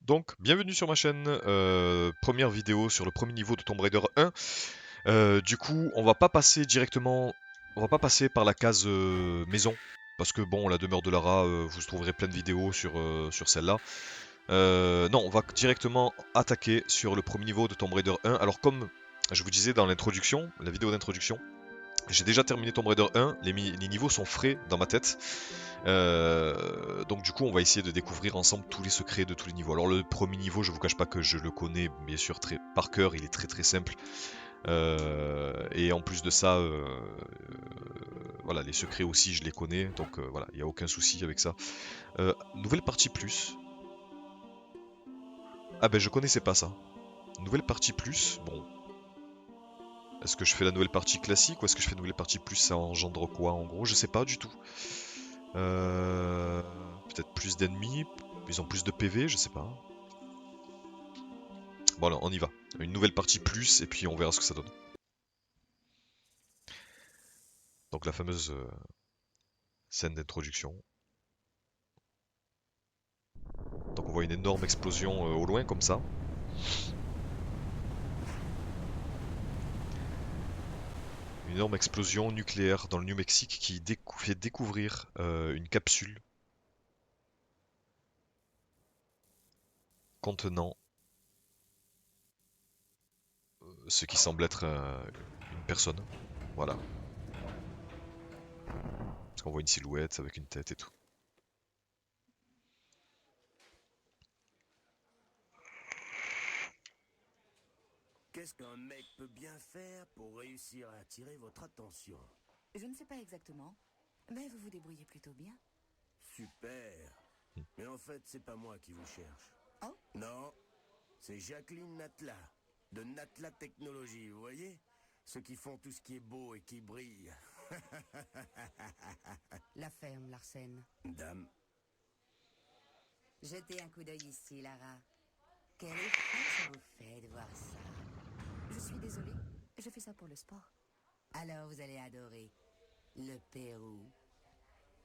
Donc, bienvenue sur ma chaîne, première vidéo sur le premier niveau de Tomb Raider 1. Du coup, on va pas passer par la case maison, parce que bon, la demeure de Lara, vous trouverez plein de vidéos sur celle-là. Non, on va directement attaquer sur le premier niveau de Tomb Raider 1. Alors comme je vous disais dans l'introduction, la vidéo d'introduction, j'ai déjà terminé Tomb Raider 1, les niveaux sont frais dans ma tête. Donc du coup on va essayer de découvrir ensemble tous les secrets de tous les niveaux. Alors le premier niveau, je vous cache pas que je le connais bien sûr très par cœur, il est très très simple. Et en plus de ça, voilà, les secrets aussi je les connais, donc voilà, il n'y a aucun souci avec ça. Nouvelle partie plus. Ah ben je connaissais pas ça. Nouvelle partie plus, bon. Est-ce que je fais la nouvelle partie classique ou est-ce que je fais la nouvelle partie plus, ça engendre quoi en gros? Je sais pas du tout. Euh, Peut-être plus d'ennemis, ils ont plus de PV, je sais pas. Bon alors, on y va. Une nouvelle partie plus, et puis on verra ce que ça donne. Donc la fameuse scène d'introduction. Donc on voit une énorme explosion au loin, comme ça. Une énorme explosion nucléaire dans le New Mexique qui fait découvrir une capsule contenant ce qui semble être une personne. Voilà. Parce qu'on voit une silhouette avec une tête et tout. Qu'est-ce qu'un mec peut bien faire pour réussir à attirer votre attention? Je ne sais pas exactement, mais vous vous débrouillez plutôt bien. Super. Mais en fait, c'est pas moi qui vous cherche. Oh, Non, c'est Jacqueline Natla, de Natla Technologies, vous voyez? Ceux qui font tout ce qui est beau et qui brille. la ferme, Larsen. Dame, Jetez un coup d'œil ici, Lara. Quel effet ça vous fait de voir ça? Je suis désolée, je fais ça pour le sport. Alors vous allez adorer le Pérou.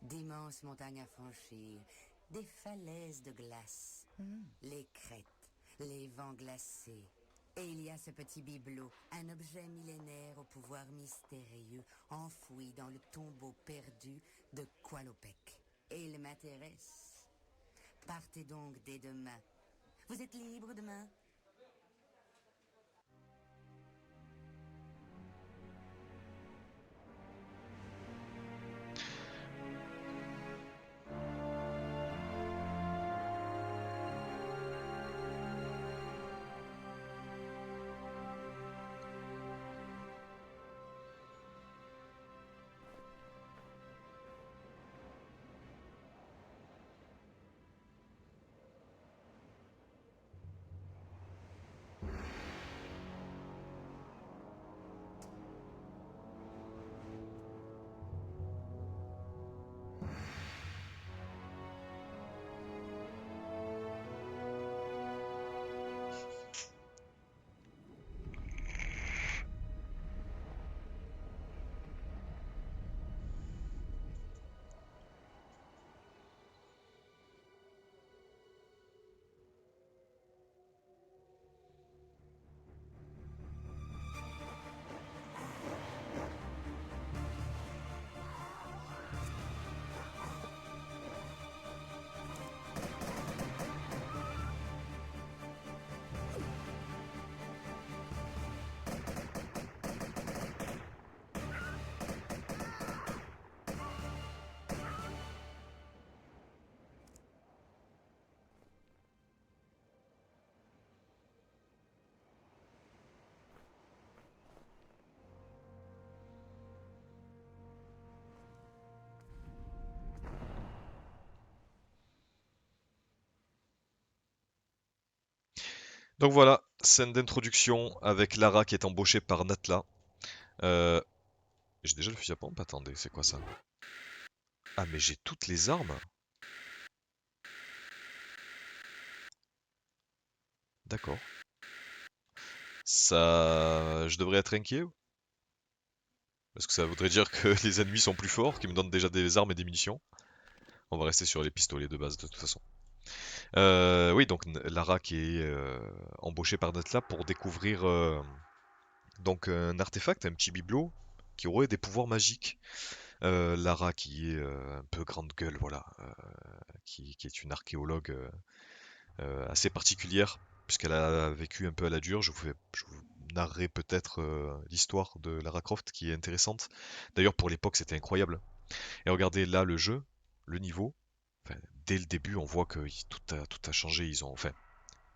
D'immenses montagnes à franchir, des falaises de glace, les crêtes, les vents glacés. Et il y a ce petit bibelot, un objet millénaire au pouvoir mystérieux, enfoui dans le tombeau perdu de Qualopec. Et il m'intéresse. Partez donc dès demain. Vous êtes libre demain? Donc voilà, scène d'introduction avec Lara qui est embauchée par Natla. Euh, j'ai déjà le fusil à pompe? Attendez, c'est quoi ça? Ah mais j'ai toutes les armes? D'accord. Ça... Je devrais être inquiet? Parce que ça voudrait dire que les ennemis sont plus forts, qu'ils me donnent déjà des armes et des munitions. On va rester sur les pistolets de base de toute façon. Oui, donc Lara qui est embauchée par Natla pour découvrir donc un artefact, un petit bibelot qui aurait des pouvoirs magiques. Lara qui est un peu grande gueule, voilà, qui est une archéologue assez particulière, puisqu'elle a vécu un peu à la dure. Je vous narrerai peut-être l'histoire de Lara Croft qui est intéressante. D'ailleurs, pour l'époque, c'était incroyable. Et regardez là le jeu, le niveau. Enfin, dès le début, on voit que tout a changé.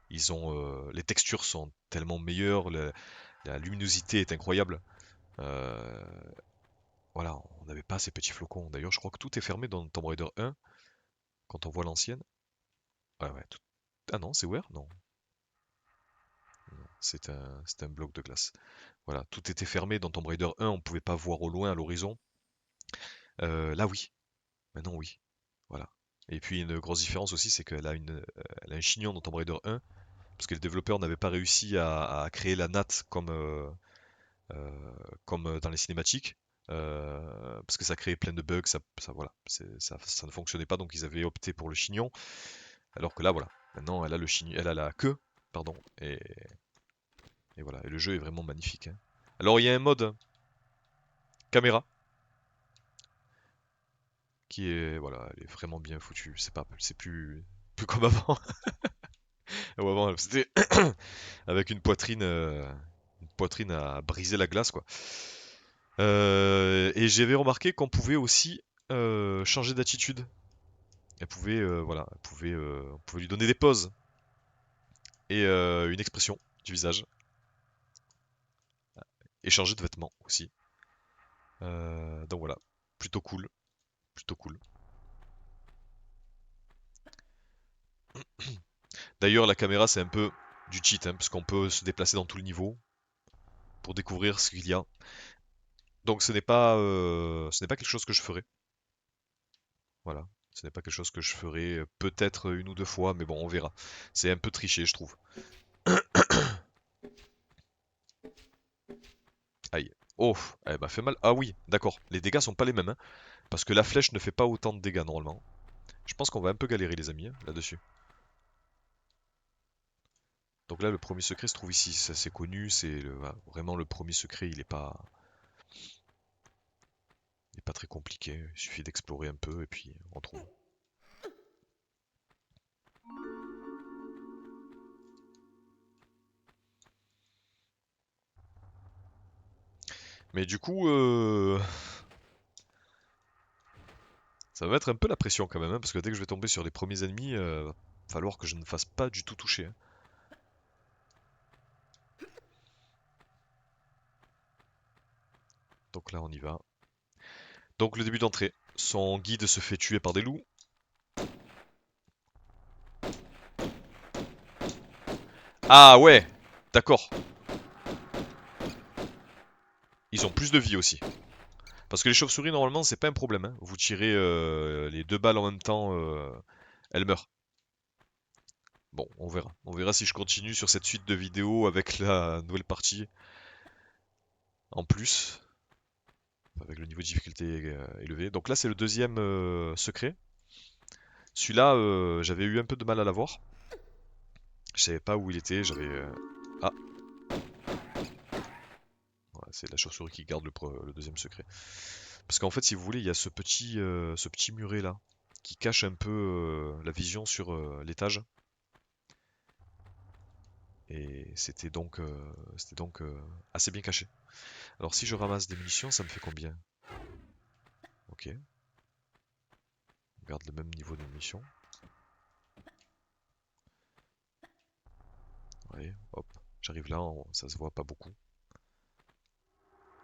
Les textures sont tellement meilleures, la luminosité est incroyable. Euh, voilà, on n'avait pas ces petits flocons. D'ailleurs, je crois que tout est fermé dans Tomb Raider 1 quand on voit l'ancienne. Ouais, ouais. Ah non, c'est Where? Non. Non, c'est un bloc de glace. Voilà, tout était fermé dans Tomb Raider 1, on pouvait pas voir au loin à l'horizon. Là oui, maintenant oui. Voilà. Et puis une grosse différence aussi, c'est elle a un chignon dans Tomb Raider 1, parce que les développeurs n'avaient pas réussi à créer la natte comme dans les cinématiques. Parce que ça créait plein de bugs, voilà, ça ne fonctionnait pas, donc ils avaient opté pour le chignon. Alors que là, voilà, maintenant elle a la queue, pardon, et voilà, et le jeu est vraiment magnifique, hein. Alors il y a un mode caméra qui est, voilà, elle est vraiment bien foutue. C'est plus comme avant. Ou avant, c'était avec une poitrine à briser la glace, quoi. Et j'avais remarqué qu'on pouvait aussi changer d'attitude. Voilà, on pouvait lui donner des poses et une expression du visage et changer de vêtements aussi. Donc voilà, plutôt cool, plutôt cool. D'ailleurs, la caméra c'est un peu du cheat, hein, parce qu'on peut se déplacer dans tout le niveau pour découvrir ce qu'il y a. Donc ce n'est pas quelque chose que je ferai. Voilà, ce n'est pas quelque chose que je ferai peut-être une ou deux fois, mais bon, on verra. C'est un peu triché, je trouve. Aïe. Oh, elle m'a fait mal. Ah oui, d'accord. Les dégâts sont pas les mêmes, hein, parce que la flèche ne fait pas autant de dégâts normalement. Je pense qu'on va un peu galérer les amis, hein, là-dessus. Donc là, le premier secret se trouve ici. C'est connu, voilà, vraiment le premier secret. Il est pas très compliqué. Il suffit d'explorer un peu et puis on trouve. Mais du coup, ça va mettre un peu la pression quand même, hein, parce que dès que je vais tomber sur les premiers ennemis, va falloir que je ne fasse pas du tout toucher, hein. Donc là, on y va. Donc le début d'entrée. Son guide se fait tuer par des loups. Ah ouais, d'accord. Ils ont plus de vie aussi. Parce que les chauves-souris, normalement, c'est pas un problème, hein. Vous tirez les deux balles en même temps, elles meurent. Bon, on verra. On verra si je continue sur cette suite de vidéos avec la nouvelle partie en plus, avec le niveau de difficulté élevé. Donc là, c'est le deuxième secret. Celui-là, j'avais eu un peu de mal à l'avoir. Je savais pas où il était. Ah, ouais, c'est la chauve-souris qui garde le deuxième secret. Parce qu'en fait, si vous voulez, il y a ce petit muret là qui cache un peu la vision sur l'étage. Et c'était donc assez bien caché. Alors si je ramasse des munitions, ça me fait combien? Ok, on garde le même niveau de munitions. Ouais, hop, j'arrive là, ça se voit pas beaucoup.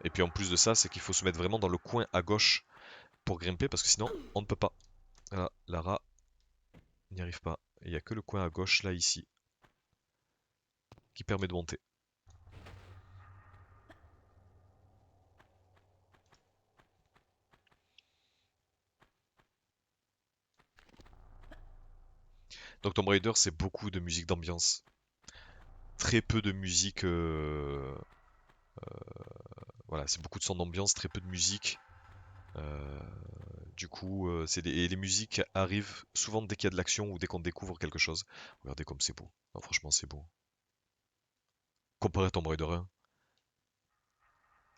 Et puis en plus de ça, c'est qu'il faut se mettre vraiment dans le coin à gauche pour grimper, parce que sinon, on ne peut pas. Voilà, Lara n'y arrive pas. Il n'y a que le coin à gauche, là, ici, qui permet de monter. Donc Tomb Raider, c'est beaucoup de musique d'ambiance. Très peu de musique... voilà, c'est beaucoup de son d'ambiance, très peu de musique. Du coup, et les musiques arrivent souvent dès qu'il y a de l'action ou dès qu'on découvre quelque chose. Regardez comme c'est beau. Non, franchement, c'est beau. Comparé à Tomb Raider 1,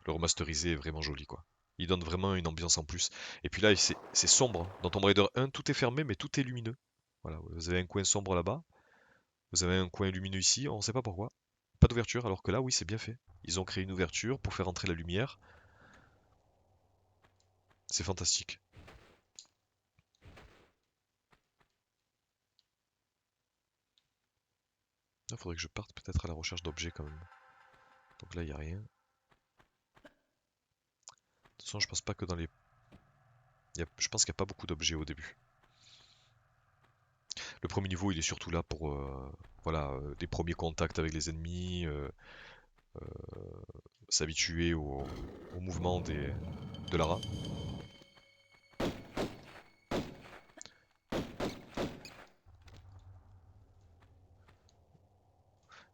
le remasterisé est vraiment joli, quoi. Il donne vraiment une ambiance en plus. Et puis là, c'est sombre, hein. Dans Tomb Raider 1, tout est fermé, mais tout est lumineux. Voilà, vous avez un coin sombre là-bas. Vous avez un coin lumineux ici, on ne sait pas pourquoi. Pas d'ouverture, alors que là, oui, c'est bien fait. Ils ont créé une ouverture pour faire entrer la lumière. C'est fantastique. Il faudrait que je parte peut-être à la recherche d'objets quand même. Donc là, il n'y a rien. De toute façon, je pense pas que dans les... Je pense qu'il n'y a pas beaucoup d'objets au début. Le premier niveau, il est surtout là pour voilà, des premiers contacts avec les ennemis, s'habituer au mouvement de Lara.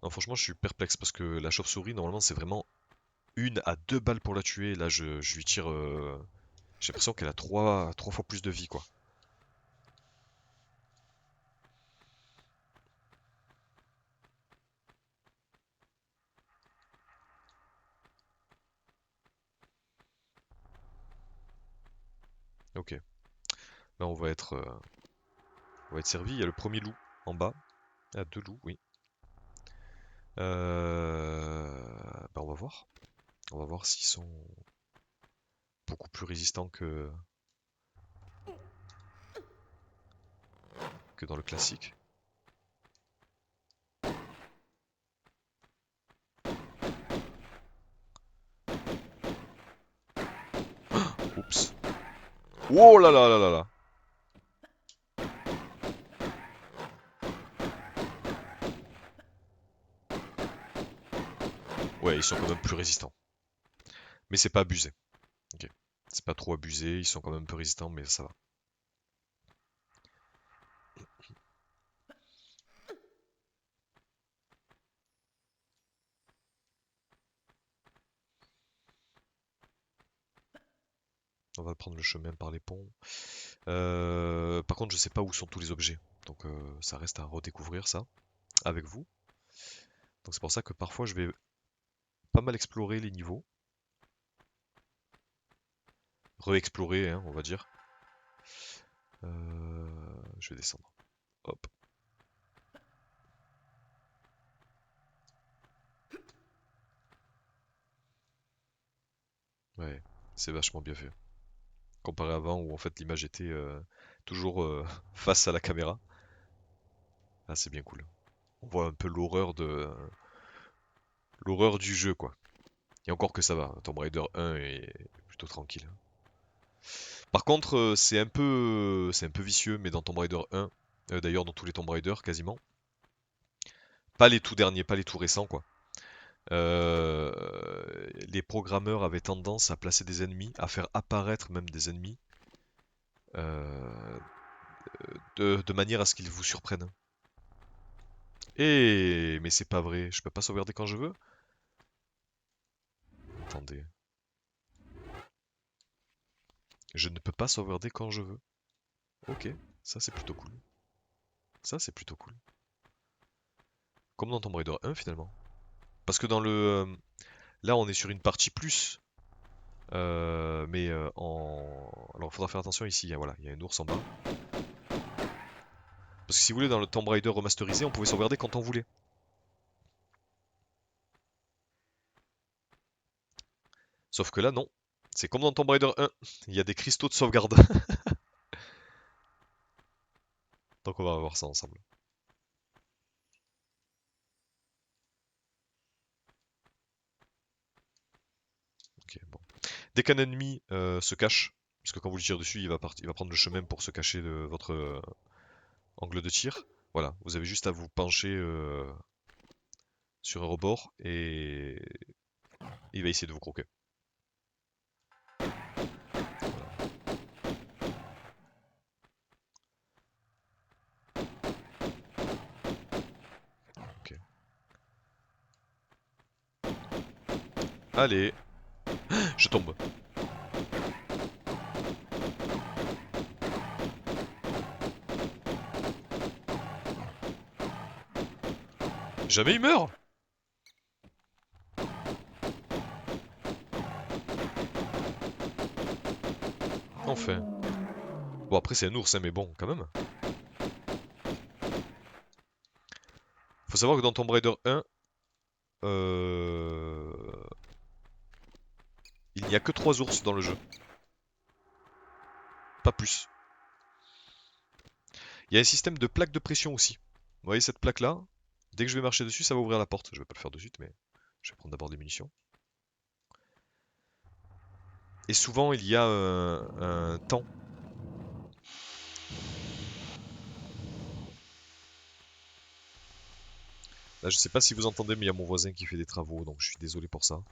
Non, franchement, je suis perplexe parce que la chauve-souris, normalement, c'est vraiment 1 à 2 balles pour la tuer. Là, je lui tire. J'ai l'impression qu'elle a 3 fois plus de vie, quoi. Ok. Là, on va être servi. Il y a le premier loup en bas. Ah, 2 loups, oui. Bah, on va voir. On va voir s'ils sont beaucoup plus résistants que dans le classique. Oups. Oh là là là là là. Ouais, ils sont quand même plus résistants. Mais c'est pas abusé. Ok. C'est pas trop abusé, ils sont quand même un peu résistants, mais ça va. On va prendre le chemin par les ponts. Par contre, je sais pas où sont tous les objets. Donc ça reste à redécouvrir ça avec vous. Donc c'est pour ça que parfois je vais pas mal explorer les niveaux. Re-explorer, hein, on va dire. Je vais descendre. Hop. Ouais, c'est vachement bien fait. Comparé à avant où en fait l'image était toujours face à la caméra. Ah, c'est bien cool. On voit un peu l'horreur du jeu, quoi. Et encore que ça va, Tomb Raider 1 est plutôt tranquille. Par contre, c'est un peu vicieux, mais dans Tomb Raider 1, d'ailleurs dans tous les Tomb Raider quasiment, pas les tout derniers, pas les tout récents, quoi. Euh, les programmeurs avaient tendance à placer des ennemis, à faire apparaître même des ennemis, euh, de manière à ce qu'ils vous surprennent. Mais c'est pas vrai, je peux pas sauvegarder quand je veux? Attendez. Je ne peux pas sauvegarder quand je veux. Ok, ça c'est plutôt cool. Ça c'est plutôt cool. Comme dans Tomb Raider 1 finalement. Parce que dans là on est sur une partie plus. Mais alors il faudra faire attention ici, hein, voilà, il y a un ours en bas. Parce que si vous voulez, dans le Tomb Raider remasterisé, on pouvait sauvegarder quand on voulait. Sauf que là, non. C'est comme dans Tomb Raider 1, il y a des cristaux de sauvegarde. Donc on va voir ça ensemble. Ok, bon. Dès qu'un ennemi se cache, parce que quand vous le tirez dessus, il va prendre le chemin pour se cacher de votre angle de tir. Voilà, vous avez juste à vous pencher sur un rebord et il va essayer de vous croquer. Ok. Allez, je tombe. Jamais il meurt. Enfin. Bon, après, c'est un ours, hein, mais bon, quand même. Faut savoir que dans Tomb Raider 1, il n'y a que 3 ours dans le jeu. Pas plus. Il y a un système de plaque de pression aussi. Vous voyez cette plaque là? Dès que je vais marcher dessus, ça va ouvrir la porte. Je vais pas le faire de suite, mais je vais prendre d'abord des munitions. Et souvent, il y a un temps. Là, je sais pas si vous entendez, mais il y a mon voisin qui fait des travaux, donc je suis désolé pour ça.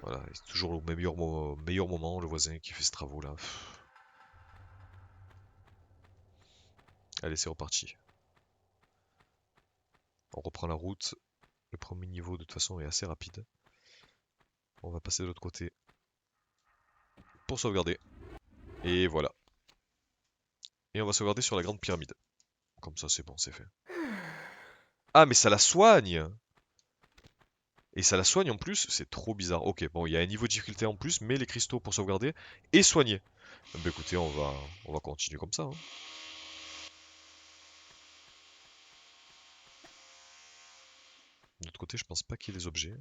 Voilà, c'est toujours au meilleur moment, le voisin qui fait ses travaux là. Allez, c'est reparti. On reprend la route. Le premier niveau, de toute façon, est assez rapide. On va passer de l'autre côté pour sauvegarder. Et voilà. Et on va sauvegarder sur la grande pyramide. Comme ça, c'est bon, c'est fait. Ah, mais ça la soigne! Et ça la soigne en plus, c'est trop bizarre. Ok, bon, il y a un niveau de difficulté en plus, mais les cristaux pour sauvegarder et soigner. Bah écoutez, on va continuer comme ça, hein. De l'autre côté, je pense pas qu'il y ait des objets.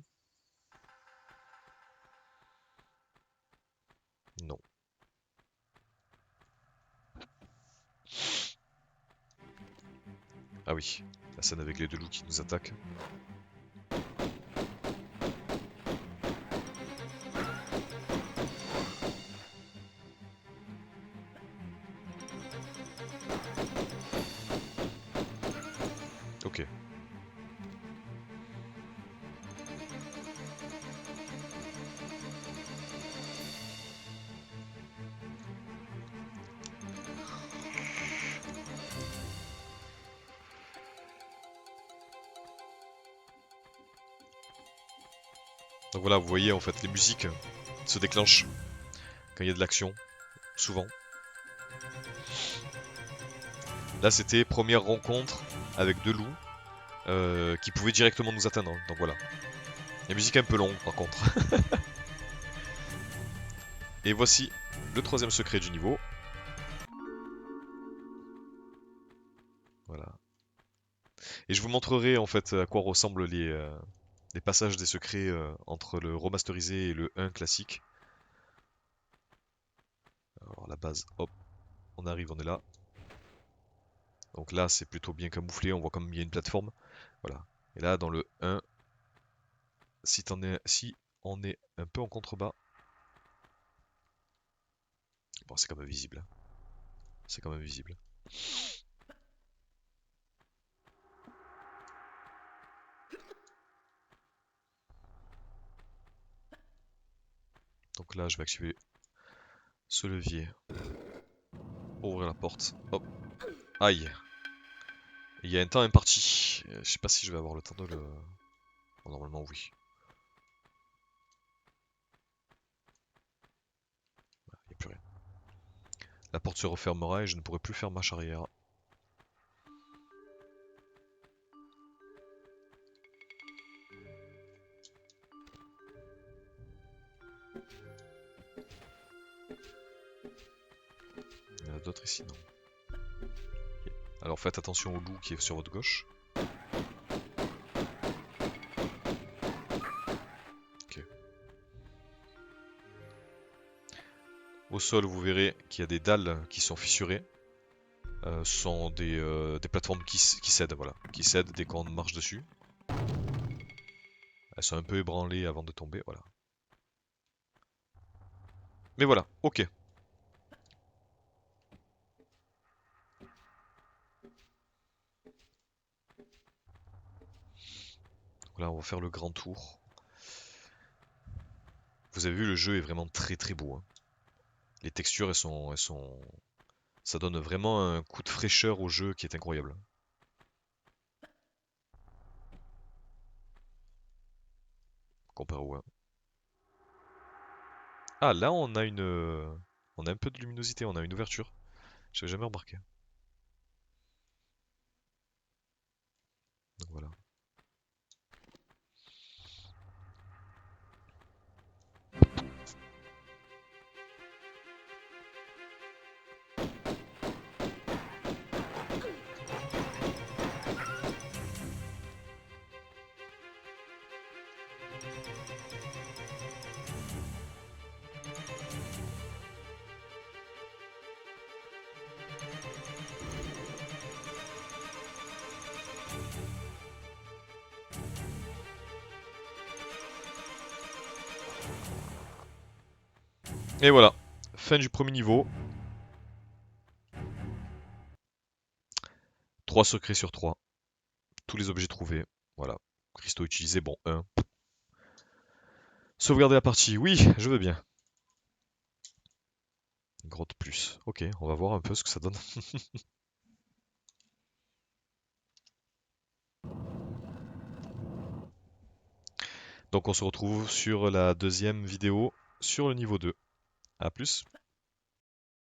Non. Ah oui, la scène avec les deux loups qui nous attaquent. Ok. Donc voilà, vous voyez en fait, les musiques se déclenchent quand il y a de l'action, souvent. Là, c'était première rencontre avec deux loups qui pouvaient directement nous atteindre. Donc voilà. La musique est un peu longue par contre. Et voici le troisième secret du niveau. Voilà. Et je vous montrerai en fait à quoi ressemblent les passages des secrets entre le remasterisé et le 1 classique. Alors la base, hop, on arrive, on est là. Donc là c'est plutôt bien camouflé, on voit quand même il y a une plateforme. Voilà. Et là dans le 1, si on est un peu en contrebas, bon c'est quand même visible, hein. C'est quand même visible. Donc là je vais activer ce levier. Ouvrir la porte. Hop. Aïe. Il y a un temps imparti. Je sais pas si je vais avoir le temps de le... Bon, normalement oui. Il n'y a plus rien. La porte se refermera et je ne pourrai plus faire marche arrière. Il y en a d'autres ici, non? Ok. Alors faites attention au loup qui est sur votre gauche. Ok. Au sol, vous verrez qu'il y a des dalles qui sont fissurées. Ce sont des plateformes qui cèdent, voilà. Qui cèdent dès qu'on marche dessus. Elles sont un peu ébranlées avant de tomber, voilà. Mais voilà, ok. Donc là, on va faire le grand tour. Vous avez vu, le jeu est vraiment très très beau, hein. Les textures, ça donne vraiment un coup de fraîcheur au jeu qui est incroyable. Comparé au 1. Ah, là, on a un peu de luminosité, on a une ouverture. J'avais jamais remarqué. Et voilà, fin du premier niveau. 3 secrets sur 3. Tous les objets trouvés. Voilà. Cristaux utilisés, bon, 1. Sauvegarder la partie, oui, je veux bien. Grotte plus. Ok, on va voir un peu ce que ça donne. Donc on se retrouve sur la deuxième vidéo sur le niveau 2. A plus.